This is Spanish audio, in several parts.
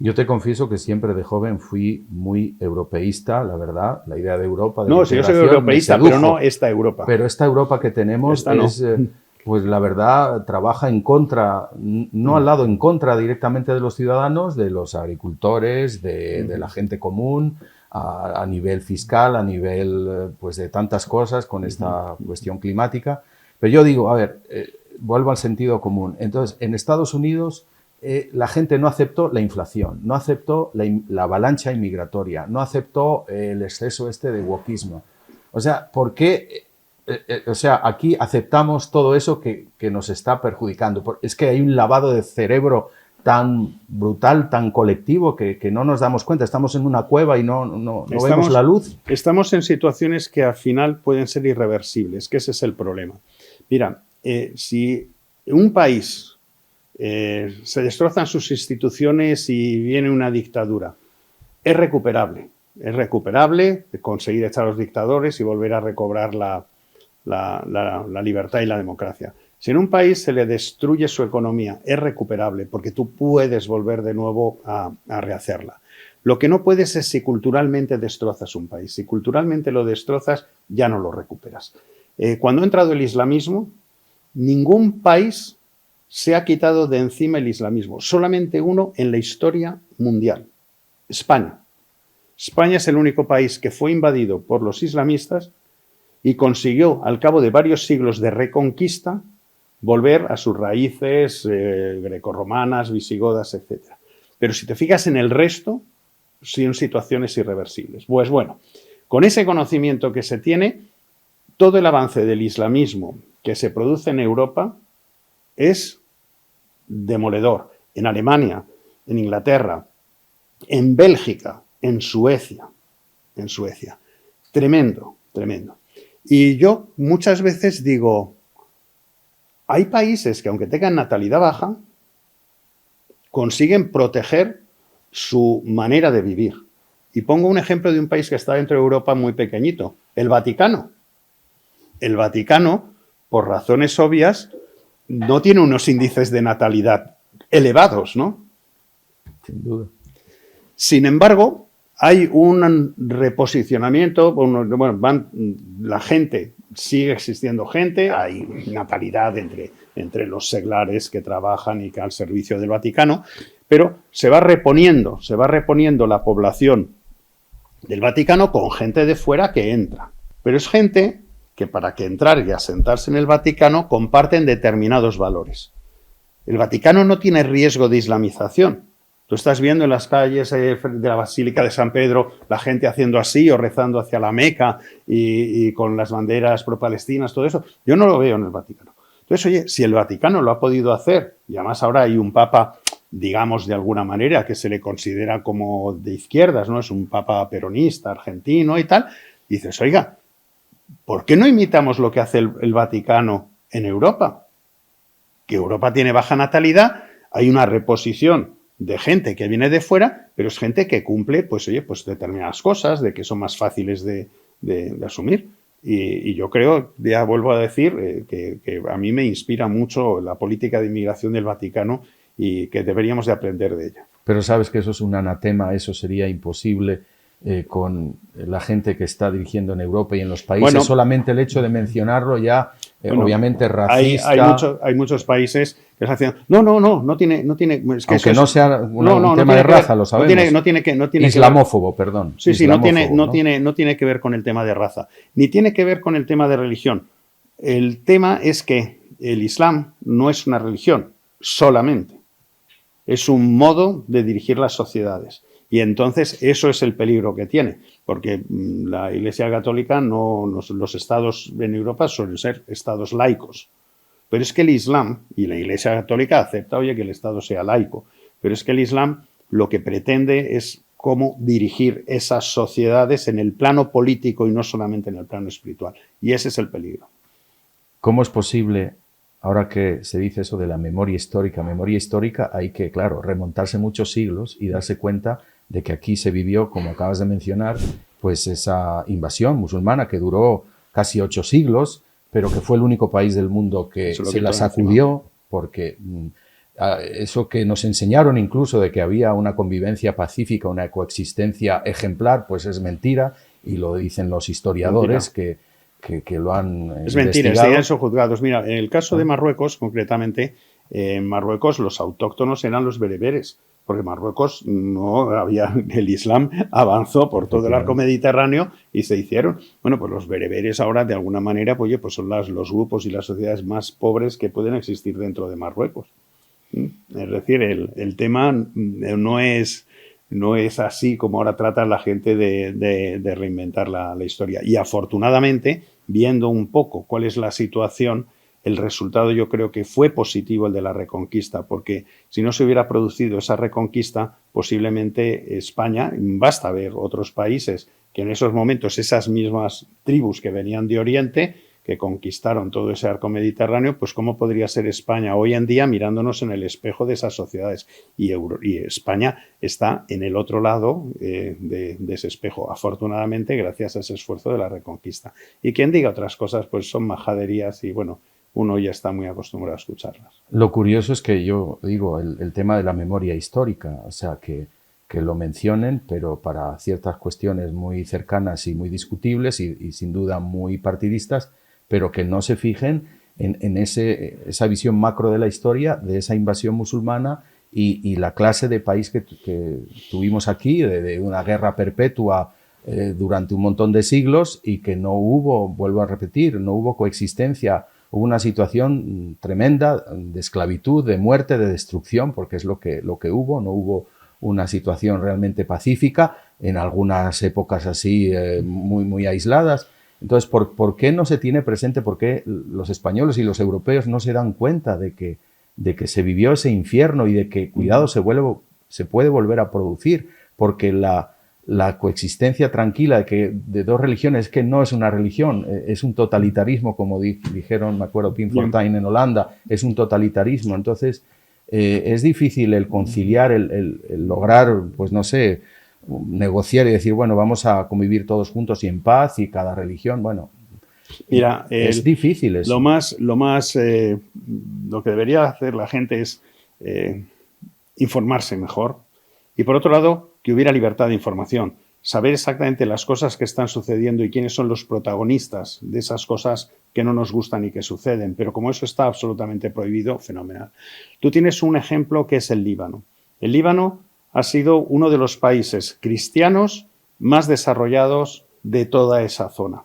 Yo te confieso que siempre de joven fui muy europeísta, la verdad. La idea de Europa, de la No, si yo soy integración, me europeísta, pero no sedujo. esta Europa. Pero esta Europa que tenemos Esta no. es, pues la verdad, trabaja en contra, no al lado, en contra directamente de los ciudadanos, de los agricultores, de la gente común, a nivel fiscal, a nivel pues de tantas cosas con esta cuestión climática. Pero yo digo, a ver, vuelvo al sentido común. Entonces, en Estados Unidos la gente no aceptó la inflación, no aceptó la avalancha inmigratoria, no aceptó el exceso este de wokismo. O sea, ¿por qué? O sea, aquí aceptamos todo eso que nos está perjudicando. Es que hay un lavado de cerebro tan brutal, tan colectivo, que no nos damos cuenta. Estamos en una cueva y no vemos la luz. Estamos en situaciones que al final pueden ser irreversibles, que ese es el problema. Mira, si un país se destrozan sus instituciones y viene una dictadura, es recuperable. Es recuperable conseguir echar a los dictadores y volver a recobrar la libertad y la democracia. Si en un país se le destruye su economía, es recuperable porque tú puedes volver de nuevo a rehacerla. Lo que no puedes es si culturalmente destrozas un país. Si culturalmente lo destrozas, ya no lo recuperas. Cuando ha entrado el islamismo, ningún país se ha quitado de encima el islamismo. Solamente uno en la historia mundial, España. España es el único país que fue invadido por los islamistas y consiguió, al cabo de varios siglos de reconquista, volver a sus raíces grecorromanas, visigodas, etc. Pero si te fijas en el resto, son situaciones irreversibles. Pues bueno, con ese conocimiento que se tiene, todo el avance del islamismo que se produce en Europa es demoledor. En Alemania, en Inglaterra, en Bélgica, en Suecia. Tremendo, tremendo. Y yo muchas veces digo, hay países que aunque tengan natalidad baja, consiguen proteger su manera de vivir. Y pongo un ejemplo de un país que está dentro de Europa muy pequeñito, el Vaticano. El Vaticano, por razones obvias, no tiene unos índices de natalidad elevados, ¿no? Sin duda. Sin embargo, hay un reposicionamiento, la gente, sigue existiendo gente, hay natalidad entre los seglares que trabajan y que al servicio del Vaticano, pero se va reponiendo la población del Vaticano con gente de fuera que entra. Pero es gente que para que entrar y asentarse en el Vaticano comparten determinados valores. El Vaticano no tiene riesgo de islamización. Tú estás viendo en las calles de la Basílica de San Pedro la gente haciendo así o rezando hacia la Meca y con las banderas pro-palestinas, todo eso. Yo no lo veo en el Vaticano. Entonces, oye, si el Vaticano lo ha podido hacer, y además ahora hay un papa, digamos de alguna manera, que se le considera como de izquierdas, ¿no? Es un papa peronista, argentino y tal. Y dices, oiga, ¿por qué no imitamos lo que hace el Vaticano en Europa? Que Europa tiene baja natalidad, hay una reposición de gente que viene de fuera, pero es gente que cumple, pues oye, pues determinadas cosas, de que son más fáciles de asumir. Y yo creo, ya vuelvo a decir, que a mí me inspira mucho la política de inmigración del Vaticano y que deberíamos de aprender de ella. Pero sabes que eso es un anatema, eso sería imposible con la gente que está dirigiendo en Europa y en los países. Bueno, solamente el hecho de mencionarlo ya, obviamente, racista. Hay muchos países que están haciendo. No tiene. Es que aunque no sea un tema de raza, lo sabemos. No tiene islamófobo, perdón. Sí, islamófobo, no tiene que ver con el tema de raza, ni tiene que ver con el tema de religión. El tema es que el Islam no es una religión solamente. Es un modo de dirigir las sociedades. Y entonces eso es el peligro que tiene, porque la Iglesia Católica, los estados en Europa suelen ser estados laicos. Pero es que el Islam, y la Iglesia Católica acepta, oye, que el Estado sea laico, pero es que el Islam lo que pretende es cómo dirigir esas sociedades en el plano político y no solamente en el plano espiritual. Y ese es el peligro. ¿Cómo es posible, ahora que se dice eso de la memoria histórica, hay que, claro, remontarse muchos siglos y darse cuenta de que aquí se vivió, como acabas de mencionar, pues esa invasión musulmana que duró casi 8 siglos, pero que fue el único país del mundo que se la sacudió, porque eso que nos enseñaron incluso de que había una convivencia pacífica, una coexistencia ejemplar, pues es mentira, y lo dicen los historiadores que lo han es mentira, investigado. son juzgados. Mira, en el caso de Marruecos, concretamente, en Marruecos los autóctonos eran los bereberes, porque Marruecos no había, el Islam avanzó por todo el arco mediterráneo y se hicieron. Bueno, pues los bereberes ahora de alguna manera pues son los grupos y las sociedades más pobres que pueden existir dentro de Marruecos. Es decir, el tema no es así como ahora trata la gente de reinventar la historia. Y afortunadamente, viendo un poco cuál es la situación, el resultado yo creo que fue positivo el de la Reconquista, porque si no se hubiera producido esa Reconquista, posiblemente España, basta ver otros países que en esos momentos esas mismas tribus que venían de Oriente, que conquistaron todo ese arco mediterráneo, pues cómo podría ser España hoy en día mirándonos en el espejo de esas sociedades. Y España está en el otro lado de ese espejo, afortunadamente gracias a ese esfuerzo de la Reconquista. Y quien diga otras cosas, pues son majaderías y bueno, uno ya está muy acostumbrado a escucharlas. Lo curioso es que yo digo el tema de la memoria histórica, o sea, que lo mencionen, pero para ciertas cuestiones muy cercanas y muy discutibles y sin duda muy partidistas, pero que no se fijen en esa visión macro de la historia, de esa invasión musulmana y la clase de país que tuvimos aquí, de una guerra perpetua durante un montón de siglos y que no hubo, vuelvo a repetir, no hubo coexistencia, hubo una situación tremenda de esclavitud, de muerte, de destrucción, porque es lo que hubo, no hubo una situación realmente pacífica, en algunas épocas así muy, muy aisladas. Entonces, ¿por qué no se tiene presente, por qué los españoles y los europeos no se dan cuenta de que se vivió ese infierno y de que, cuidado, se puede volver a producir? Porque la coexistencia tranquila de dos religiones, que no es una religión, es un totalitarismo, como dijeron, me acuerdo, Pim Fortuyn en Holanda, es un totalitarismo. Entonces, es difícil el conciliar, el lograr, pues no sé, negociar y decir, bueno, vamos a convivir todos juntos y en paz y cada religión, bueno, mira, es difícil eso. Lo que debería hacer la gente es informarse mejor y por otro lado, que hubiera libertad de información, saber exactamente las cosas que están sucediendo y quiénes son los protagonistas de esas cosas que no nos gustan y que suceden, pero como eso está absolutamente prohibido, fenomenal. Tú tienes un ejemplo que es el Líbano. El Líbano ha sido uno de los países cristianos más desarrollados de toda esa zona.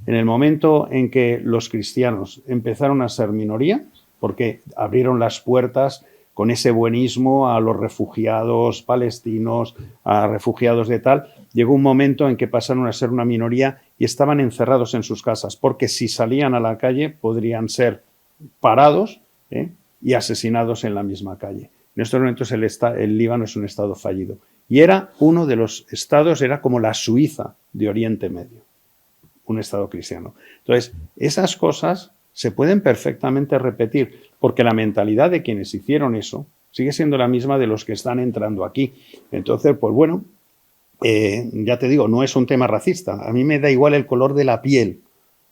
En el momento en que los cristianos empezaron a ser minoría, porque abrieron las puertas con ese buenismo a los refugiados palestinos, a refugiados de tal, llegó un momento en que pasaron a ser una minoría y estaban encerrados en sus casas, porque si salían a la calle podrían ser parados y asesinados en la misma calle. En estos momentos el Líbano es un estado fallido. Y era uno de los estados, era como la Suiza de Oriente Medio, un estado cristiano. Entonces, esas cosas se pueden perfectamente repetir, porque la mentalidad de quienes hicieron eso sigue siendo la misma de los que están entrando aquí. Entonces, pues bueno, ya te digo, no es un tema racista. A mí me da igual el color de la piel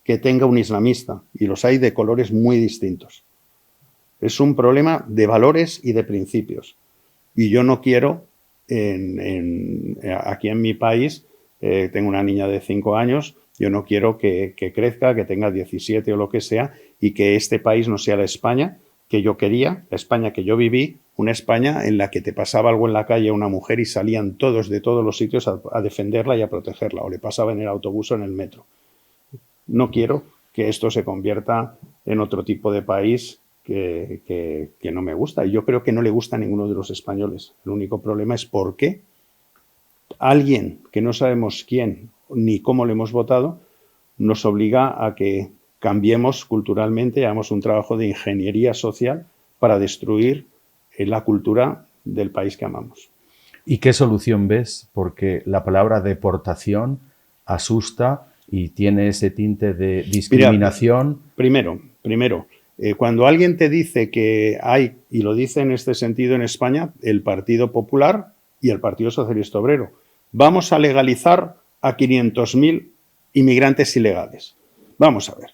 que tenga un islamista, y los hay de colores muy distintos. Es un problema de valores y de principios. Y yo no quiero, aquí en mi país, tengo una niña de 5 años, yo no quiero que crezca, que tenga 17 o lo que sea, y que este país no sea la España que yo quería, la España que yo viví, una España en la que te pasaba algo en la calle a una mujer y salían todos de todos los sitios a defenderla y a protegerla, o le pasaba en el autobús o en el metro. No quiero que esto se convierta en otro tipo de país que no me gusta. Y yo creo que no le gusta a ninguno de los españoles. El único problema es por qué alguien que no sabemos quién ni cómo le hemos votado nos obliga a que cambiemos culturalmente y hagamos un trabajo de ingeniería social para destruir la cultura del país que amamos. ¿Y qué solución ves? Porque la palabra deportación asusta y tiene ese tinte de discriminación. Mira, primero, cuando alguien te dice que hay, y lo dice en este sentido en España, el Partido Popular y el Partido Socialista Obrero, vamos a legalizar a 500.000 inmigrantes ilegales. Vamos a ver.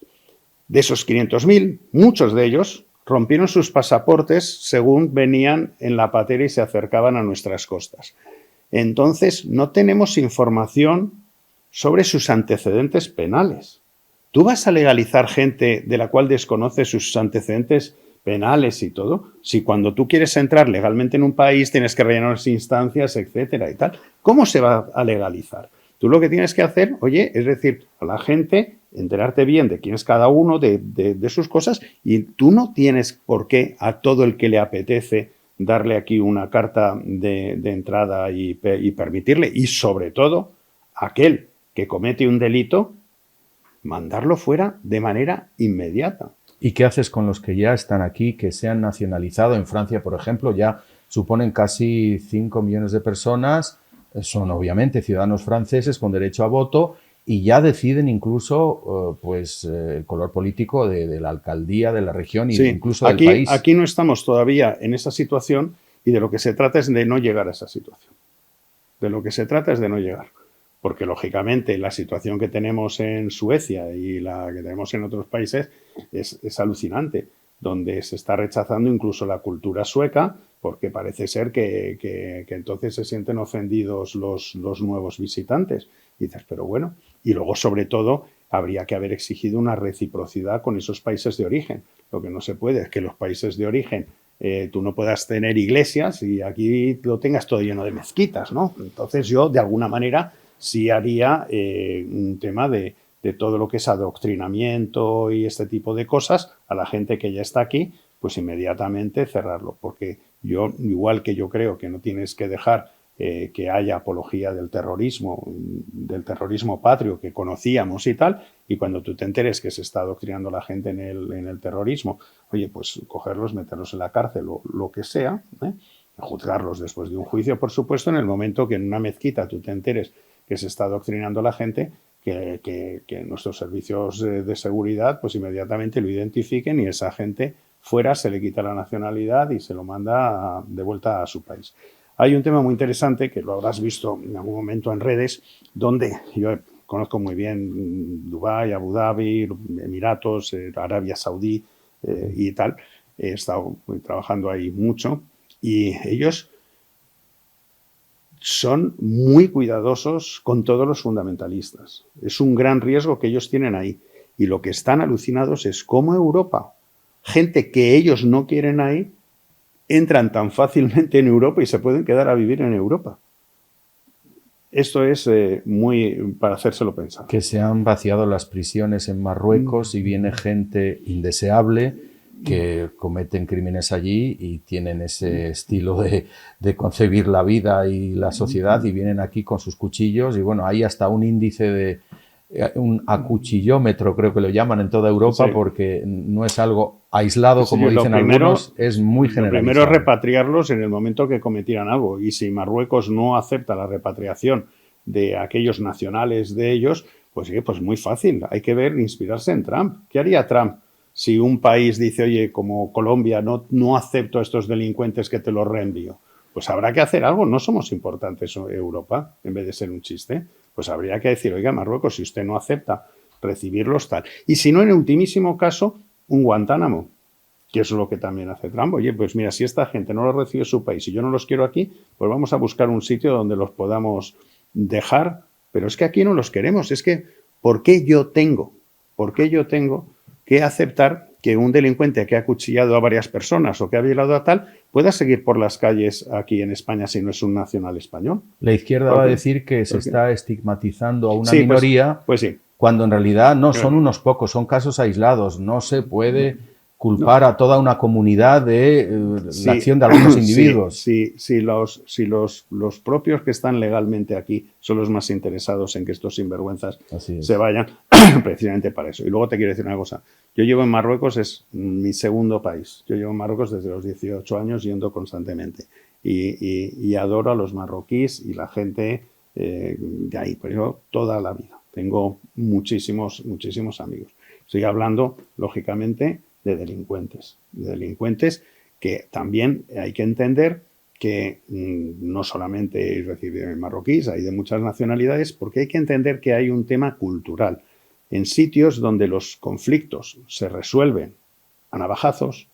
De esos 500.000, muchos de ellos rompieron sus pasaportes según venían en la patera y se acercaban a nuestras costas. Entonces, no tenemos información sobre sus antecedentes penales. ¿Tú vas a legalizar gente de la cual desconoces sus antecedentes penales y todo? Si cuando tú quieres entrar legalmente en un país tienes que rellenar las instancias, etcétera y tal. ¿Cómo se va a legalizar? Tú lo que tienes que hacer, oye, es decir, a la gente, enterarte bien de quién es cada uno, de sus cosas, y tú no tienes por qué a todo el que le apetece darle aquí una carta de entrada y permitirle, y sobre todo, aquel que comete un delito, mandarlo fuera de manera inmediata. ¿Y qué haces con los que ya están aquí, que se han nacionalizado? En Francia, por ejemplo, ya suponen casi 5 millones de personas, son obviamente ciudadanos franceses con derecho a voto y ya deciden incluso el color político de la alcaldía, de la región y sí, incluso del país. Aquí no estamos todavía en esa situación y de lo que se trata es de no llegar a esa situación. De lo que se trata es de no llegar. Porque, lógicamente, la situación que tenemos en Suecia y la que tenemos en otros países es alucinante, donde se está rechazando incluso la cultura sueca, porque parece ser que entonces se sienten ofendidos los nuevos visitantes. Y dices, pero bueno, y luego, sobre todo, habría que haber exigido una reciprocidad con esos países de origen. Lo que no se puede es que los países de origen tú no puedas tener iglesias y aquí lo tengas todo lleno de mezquitas, ¿no? Entonces yo, de alguna manera, sí haría un tema de todo lo que es adoctrinamiento y este tipo de cosas a la gente que ya está aquí, pues inmediatamente cerrarlo. Porque yo, igual que yo creo que no tienes que dejar que haya apología del terrorismo patrio que conocíamos y tal, y cuando tú te enteres que se está adoctrinando la gente en el terrorismo, oye, pues cogerlos, meterlos en la cárcel o lo que sea, juzgarlos después de un juicio, por supuesto, en el momento que en una mezquita tú te enteres que se está adoctrinando la gente, que nuestros servicios de seguridad pues inmediatamente lo identifiquen y esa gente fuera se le quita la nacionalidad y se lo manda de vuelta a su país. Hay un tema muy interesante que lo habrás visto en algún momento en redes, donde yo conozco muy bien Dubái, Abu Dhabi, Emiratos, Arabia Saudí y tal. He estado trabajando ahí mucho y ellos son muy cuidadosos con todos los fundamentalistas. Es un gran riesgo que ellos tienen ahí. Y lo que están alucinados es cómo Europa, gente que ellos no quieren ahí, entran tan fácilmente en Europa y se pueden quedar a vivir en Europa. Esto es muy para hacérselo pensar. Que se han vaciado las prisiones en Marruecos y viene gente indeseable que cometen crímenes allí y tienen ese estilo de concebir la vida y la sociedad y vienen aquí con sus cuchillos y bueno, hay hasta un índice un acuchillómetro, creo que lo llaman en toda Europa, sí, porque no es algo aislado, sí, como dicen algunos, es muy generalizado. Lo primero es repatriarlos en el momento que cometieran algo y si Marruecos no acepta la repatriación de aquellos nacionales de ellos, pues sí, pues muy fácil, hay que ver, inspirarse en Trump. ¿Qué haría Trump si un país dice, oye, como Colombia, no acepto a estos delincuentes que te los reenvío? Pues habrá que hacer algo, no somos importantes Europa, en vez de ser un chiste. Pues habría que decir, oiga, Marruecos, si usted no acepta recibirlos, tal. Y si no, en ultimísimo caso, un Guantánamo, que es lo que también hace Trump. Oye, pues mira, si esta gente no los recibe su país y yo no los quiero aquí, pues vamos a buscar un sitio donde los podamos dejar. Pero es que aquí no los queremos. Es que, ¿por qué yo tengo que aceptar que un delincuente que ha acuchillado a varias personas o que ha violado a tal pueda seguir por las calles aquí en España si no es un nacional español? La izquierda va a decir que se está estigmatizando a una minoría, pues sí, cuando en realidad no son unos pocos, son casos aislados. No se puede culpar a toda una comunidad de la acción de algunos individuos. Si los propios que están legalmente aquí son los más interesados en que estos sinvergüenzas se vayan, precisamente para eso. Y luego te quiero decir una cosa. Yo llevo en Marruecos, es mi segundo país. Yo llevo en Marruecos desde los 18 años yendo constantemente. Y adoro a los marroquíes y la gente de ahí. Pero yo toda la vida. Tengo muchísimos amigos. Estoy hablando, lógicamente, de delincuentes que también hay que entender que no solamente reciben marroquíes, hay de muchas nacionalidades, porque hay que entender que hay un tema cultural. En sitios donde los conflictos se resuelven a navajazos,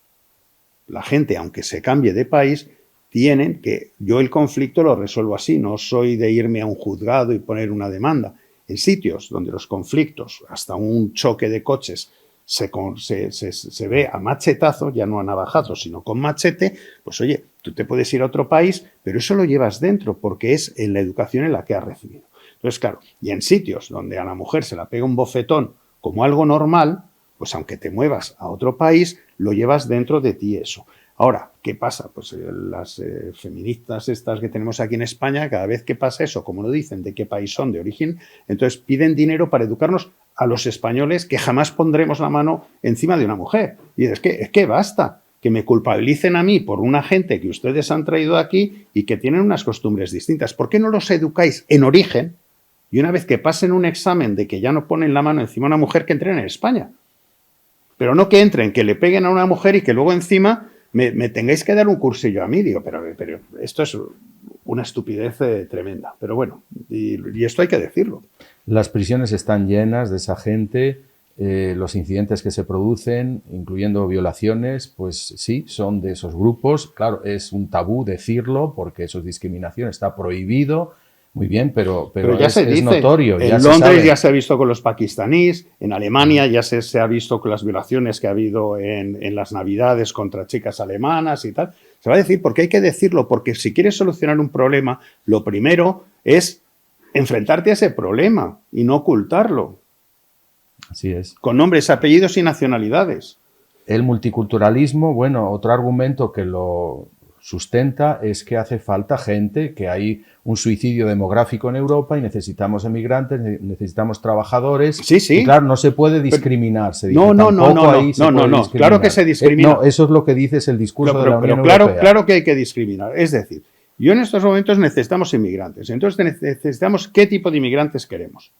la gente, aunque se cambie de país, tienen que, yo el conflicto lo resuelvo así, no soy de irme a un juzgado y poner una demanda. En sitios donde los conflictos, hasta un choque de coches, se ve a machetazo, ya no a navajazo, sino con machete, pues oye, tú te puedes ir a otro país, pero eso lo llevas dentro porque es en la educación en la que has recibido. Entonces, claro, y en sitios donde a la mujer se la pega un bofetón como algo normal, pues aunque te muevas a otro país, lo llevas dentro de ti eso. Ahora, ¿qué pasa? Pues las feministas estas que tenemos aquí en España, cada vez que pasa eso, como no dicen de qué país son, de origen, entonces piden dinero para educarnos a los españoles que jamás pondremos la mano encima de una mujer. Y es que basta, que me culpabilicen a mí por una gente que ustedes han traído aquí y que tienen unas costumbres distintas. ¿Por qué no los educáis en origen? Y una vez que pasen un examen de que ya no ponen la mano encima de una mujer, que entren en España. Pero no que entren, que le peguen a una mujer y que luego encima me tengáis que dar un cursillo a mí. Digo, pero esto es una estupidez tremenda. Pero bueno, y esto hay que decirlo. Las prisiones están llenas de esa gente, los incidentes que se producen, incluyendo violaciones, pues sí, son de esos grupos. Claro, es un tabú decirlo porque eso es discriminación, está prohibido. Muy bien, pero ya se dice, notorio. En Londres ya se ha visto con los pakistaníes, en Alemania ya se ha visto con las violaciones que ha habido en las Navidades contra chicas alemanas y tal. Se va a decir porque hay que decirlo, porque si quieres solucionar un problema, lo primero es enfrentarte a ese problema y no ocultarlo. Así es. Con nombres, apellidos y nacionalidades. El multiculturalismo, bueno, otro argumento que lo sustenta es que hace falta gente, que hay un suicidio demográfico en Europa y necesitamos emigrantes, necesitamos trabajadores. Sí, sí. Y claro, no se puede discriminar. Se dice, no, discriminar. Claro que se discrimina. No, eso es lo que dice el discurso de la Unión Europea. Claro que hay que discriminar. Es decir, yo en estos momentos necesitamos inmigrantes. Entonces necesitamos qué tipo de inmigrantes queremos.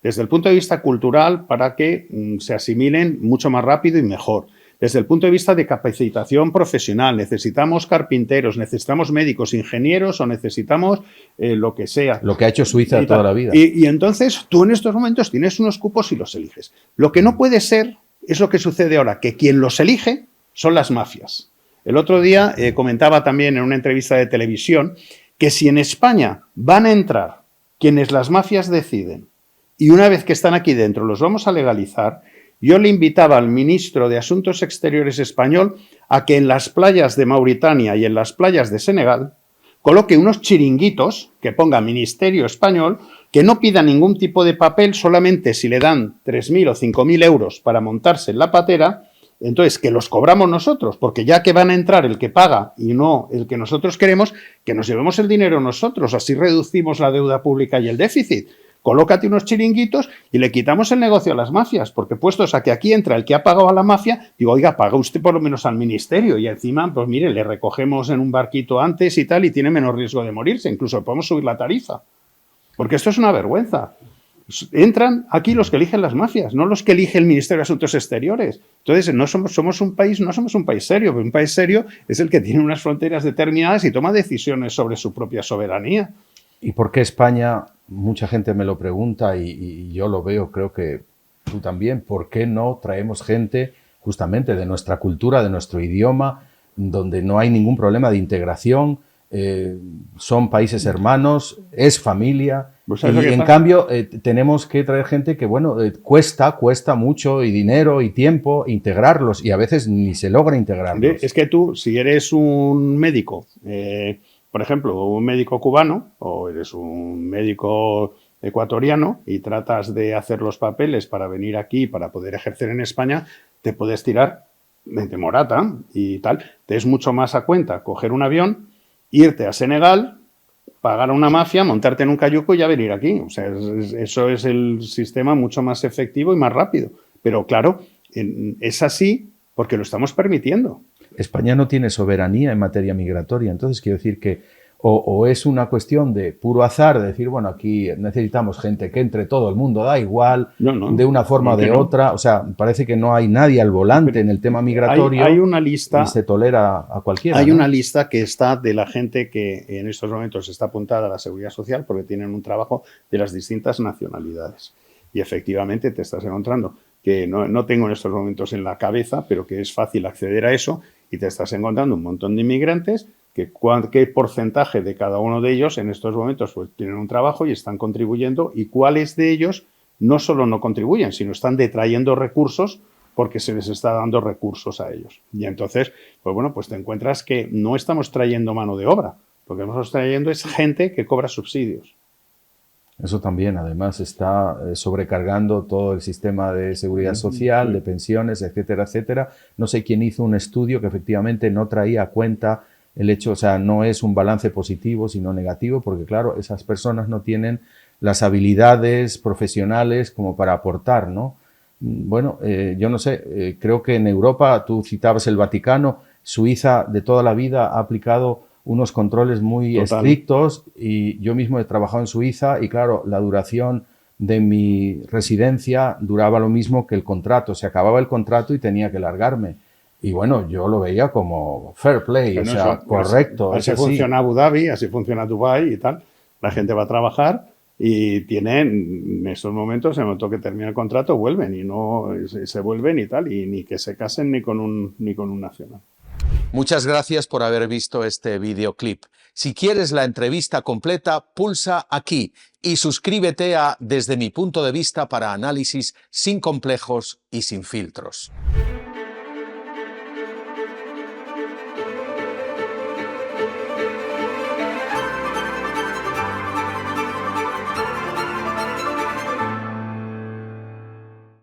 Desde el punto de vista cultural, para que se asimilen mucho más rápido y mejor. Desde el punto de vista de capacitación profesional, necesitamos carpinteros, necesitamos médicos, ingenieros o necesitamos lo que sea. Lo que ha hecho Suiza toda la vida. Y entonces tú en estos momentos tienes unos cupos y los eliges. Lo que no puede ser es lo que sucede ahora, que quien los elige son las mafias. El otro día comentaba también en una entrevista de televisión que si en España van a entrar quienes las mafias deciden y una vez que están aquí dentro los vamos a legalizar, yo le invitaba al ministro de Asuntos Exteriores español a que en las playas de Mauritania y en las playas de Senegal coloque unos chiringuitos que ponga Ministerio Español, que no pida ningún tipo de papel, solamente si le dan 3.000 o 5.000 euros para montarse en la patera, entonces que los cobramos nosotros, porque ya que van a entrar el que paga y no el que nosotros queremos, que nos llevemos el dinero nosotros, así reducimos la deuda pública y el déficit. Colócate unos chiringuitos y le quitamos el negocio a las mafias, porque puestos a que aquí entra el que ha pagado a la mafia, digo, oiga, paga usted por lo menos al ministerio y encima, pues mire, le recogemos en un barquito antes y tal y tiene menos riesgo de morirse, incluso podemos subir la tarifa, porque esto es una vergüenza. Entran aquí los que eligen las mafias, no los que elige el Ministerio de Asuntos Exteriores. Entonces, no somos un país serio, pero un país serio es el que tiene unas fronteras determinadas y toma decisiones sobre su propia soberanía. ¿Y por qué España? Mucha gente me lo pregunta y yo lo veo, creo que tú también. ¿Por qué no traemos gente justamente de nuestra cultura, de nuestro idioma, donde no hay ningún problema de integración? Son países hermanos, es familia. Pues y en cambio tenemos que traer gente que, bueno, cuesta mucho y dinero y tiempo integrarlos y a veces ni se logra integrarlos. Es que tú, si eres un médico, por ejemplo, un médico cubano o eres un médico ecuatoriano y tratas de hacer los papeles para venir aquí, para poder ejercer en España, te puedes tirar de morata y tal. Te es mucho más a cuenta coger un avión, irte a Senegal, pagar a una mafia, montarte en un cayuco y ya venir aquí. O sea, eso es el sistema mucho más efectivo y más rápido. Pero claro, es así porque lo estamos permitiendo. España no tiene soberanía en materia migratoria, entonces quiero decir que o es una cuestión de puro azar, de decir, bueno, aquí necesitamos gente que entre todo el mundo, da igual, de una forma o de otra, o sea, parece que no hay nadie al volante en el tema migratorio. Hay una lista, y se tolera a cualquiera. Hay una lista que está de la gente que en estos momentos está apuntada a la Seguridad Social porque tienen un trabajo de las distintas nacionalidades. Y efectivamente te estás encontrando que no tengo en estos momentos en la cabeza, pero que es fácil acceder a eso, y te estás encontrando un montón de inmigrantes qué porcentaje de cada uno de ellos en estos momentos pues, tienen un trabajo y están contribuyendo y cuáles de ellos no solo no contribuyen, sino están detrayendo recursos porque se les está dando recursos a ellos. Y entonces, pues bueno, pues te encuentras que no estamos trayendo mano de obra, lo que estamos trayendo es gente que cobra subsidios. Eso también, además, está sobrecargando todo el sistema de seguridad social, de pensiones, etcétera, etcétera. No sé quién hizo un estudio que efectivamente no traía a cuenta el hecho, o sea, no es un balance positivo, sino negativo, porque claro, esas personas no tienen las habilidades profesionales como para aportar, ¿no? Bueno, yo no sé, creo que en Europa, tú citabas el Vaticano, Suiza de toda la vida ha aplicado unos controles muy estrictos y yo mismo he trabajado en Suiza y claro, la duración de mi residencia duraba lo mismo que el contrato, se acababa el contrato y tenía que largarme. Y bueno, yo lo veía como fair play, o sea, correcto. Así funciona Abu Dhabi, así funciona Dubái y tal. La gente va a trabajar y tienen, en estos momentos, en el momento que termina el contrato, vuelven y no se vuelven y tal, y ni que se casen ni con un nacional. Muchas gracias por haber visto este videoclip. Si quieres la entrevista completa, pulsa aquí y suscríbete a Desde mi punto de vista para análisis sin complejos y sin filtros.